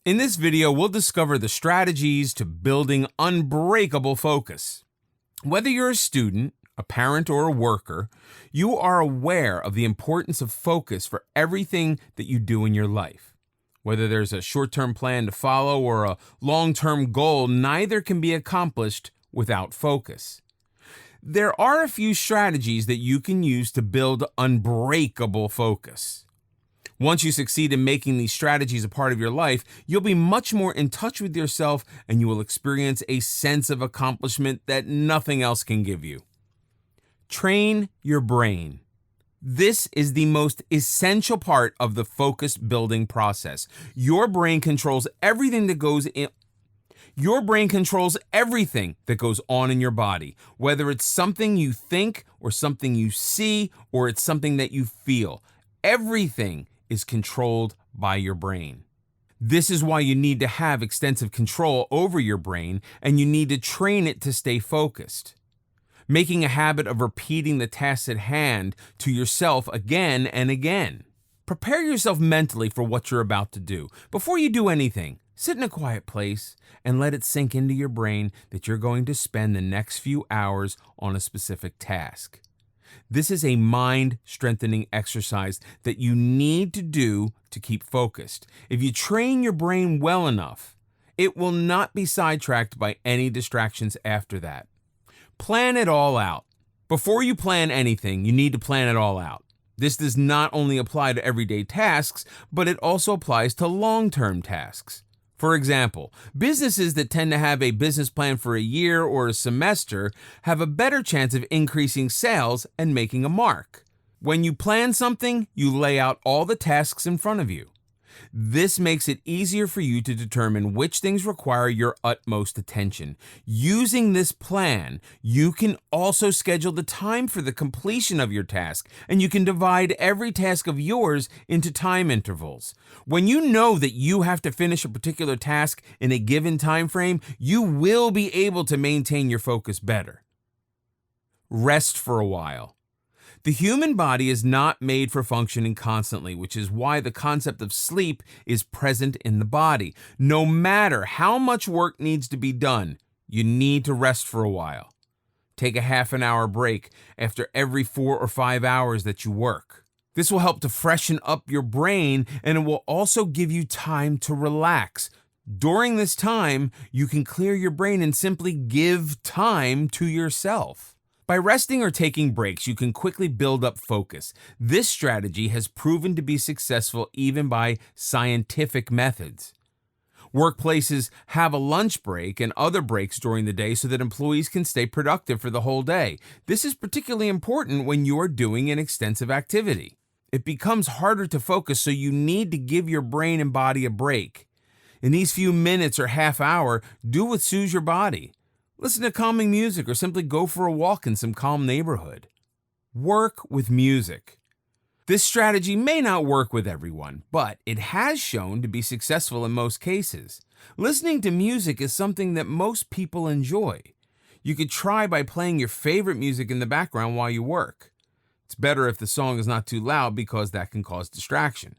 In this video, we'll discover the strategies to building unbreakable focus. Whether you're a student, a parent, or a worker, you are aware of the importance of focus for everything that you do in your life. Whether there's a short-term plan to follow or a long-term goal, neither can be accomplished without focus. There are a few strategies that you can use to build unbreakable focus. Once you succeed in making these strategies a part of your life, you'll be much more in touch with yourself and you will experience a sense of accomplishment that nothing else can give you. Train your brain. This is the most essential part of the focus building process. Your brain controls everything that goes on in your body, whether it's something you think or something you see or it's something that you feel. Everything is controlled by your brain. This is why you need to have extensive control over your brain, and you need to train it to stay focused. Making a habit of repeating the tasks at hand to yourself again and again. Prepare yourself mentally for what you're about to do. Before you do anything, sit in a quiet place and let it sink into your brain that you're going to spend the next few hours on a specific task. This is a mind-strengthening exercise that you need to do to keep focused. If you train your brain well enough, it will not be sidetracked by any distractions after that. Plan it all out. Before you plan anything, you need to plan it all out. This does not only apply to everyday tasks, but it also applies to long-term tasks. For example, businesses that tend to have a business plan for a year or a semester have a better chance of increasing sales and making a mark. When you plan something, you lay out all the tasks in front of you. This makes it easier for you to determine which things require your utmost attention. Using this plan, you can also schedule the time for the completion of your task, and you can divide every task of yours into time intervals. When you know that you have to finish a particular task in a given time frame, you will be able to maintain your focus better. Rest for a while. The human body is not made for functioning constantly, which is why the concept of sleep is present in the body. No matter how much work needs to be done, you need to rest for a while. Take a half an hour break after every 4 or 5 hours that you work. This will help to freshen up your brain, and it will also give you time to relax. During this time, you can clear your brain and simply give time to yourself. By resting or taking breaks, you can quickly build up focus. This strategy has proven to be successful even by scientific methods. Workplaces have a lunch break and other breaks during the day so that employees can stay productive for the whole day. This is particularly important when you are doing an extensive activity. It becomes harder to focus, so you need to give your brain and body a break. In these few minutes or half hour, do what soothes your body. Listen to calming music or simply go for a walk in some calm neighborhood. Work with music. This strategy may not work with everyone, but it has shown to be successful in most cases. Listening to music is something that most people enjoy. You could try by playing your favorite music in the background while you work. It's better if the song is not too loud because that can cause distraction.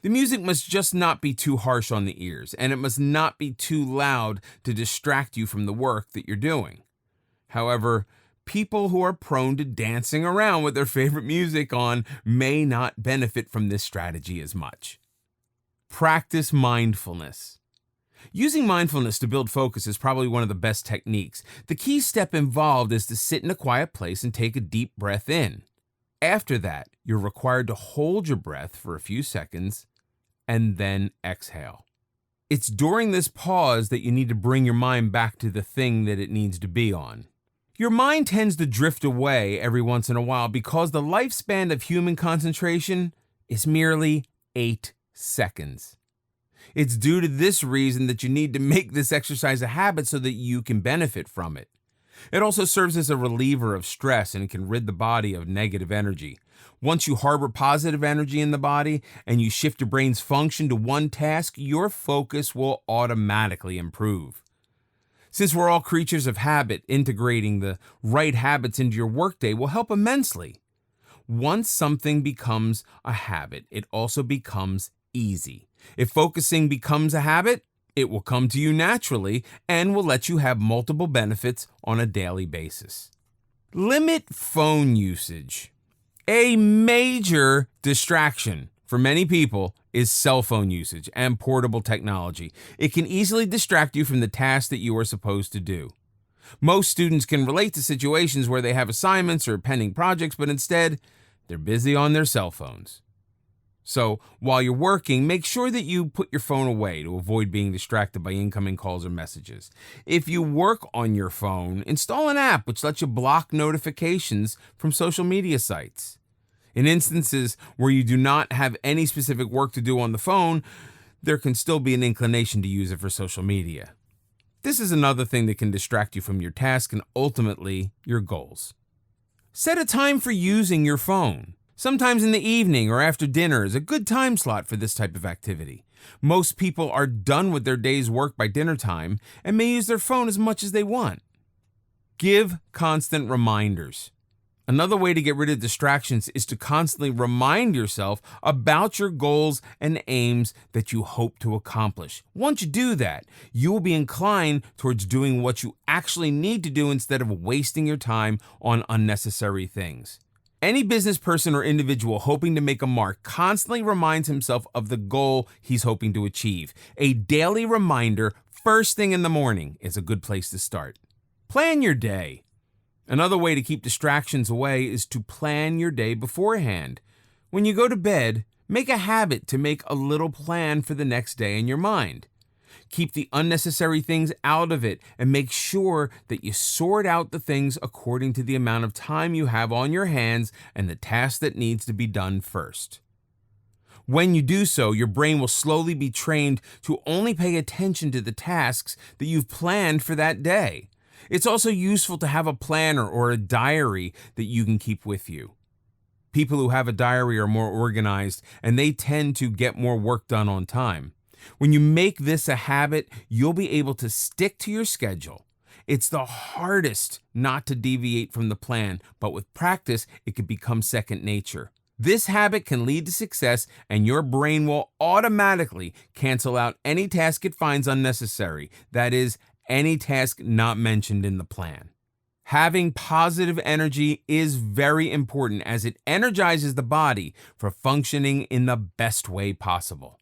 The music must just not be too harsh on the ears, and it must not be too loud to distract you from the work that you're doing. However, people who are prone to dancing around with their favorite music on may not benefit from this strategy as much. Practice mindfulness. Using mindfulness to build focus is probably one of the best techniques. The key step involved is to sit in a quiet place and take a deep breath in. After that, you're required to hold your breath for a few seconds and then exhale. It's during this pause that you need to bring your mind back to the thing that it needs to be on. Your mind tends to drift away every once in a while because the lifespan of human concentration is merely 8 seconds. It's due to this reason that you need to make this exercise a habit so that you can benefit from it. It also serves as a reliever of stress and can rid the body of negative energy. Once you harbor positive energy in the body and you shift your brain's function to one task, your focus will automatically improve. Since we're all creatures of habit, integrating the right habits into your workday will help immensely. Once something becomes a habit, it also becomes easy. If focusing becomes a habit, it will come to you naturally and will let you have multiple benefits on a daily basis. Limit phone usage. A major distraction for many people is cell phone usage and portable technology. It can easily distract you from the tasks that you are supposed to do. Most students can relate to situations where they have assignments or pending projects, but instead, they're busy on their cell phones. So, while you're working, make sure that you put your phone away to avoid being distracted by incoming calls or messages. If you work on your phone, install an app which lets you block notifications from social media sites. In instances where you do not have any specific work to do on the phone, there can still be an inclination to use it for social media. This is another thing that can distract you from your task and ultimately your goals. Set a time for using your phone. Sometimes in the evening or after dinner is a good time slot for this type of activity. Most people are done with their day's work by dinner time and may use their phone as much as they want. Give constant reminders. Another way to get rid of distractions is to constantly remind yourself about your goals and aims that you hope to accomplish. Once you do that, you will be inclined towards doing what you actually need to do instead of wasting your time on unnecessary things. Any business person or individual hoping to make a mark constantly reminds himself of the goal he's hoping to achieve. A daily reminder first thing in the morning is a good place to start. Plan your day. Another way to keep distractions away is to plan your day beforehand. When you go to bed, make a habit to make a little plan for the next day in your mind. Keep the unnecessary things out of it and make sure that you sort out the things according to the amount of time you have on your hands and the task that needs to be done first. When you do so, your brain will slowly be trained to only pay attention to the tasks that you've planned for that day. It's also useful to have a planner or a diary that you can keep with you. People who have a diary are more organized and they tend to get more work done on time. When you make this a habit, you'll be able to stick to your schedule. It's the hardest not to deviate from the plan, but with practice, it can become second nature. This habit can lead to success, and your brain will automatically cancel out any task it finds unnecessary. That is, any task not mentioned in the plan. Having positive energy is very important as it energizes the body for functioning in the best way possible.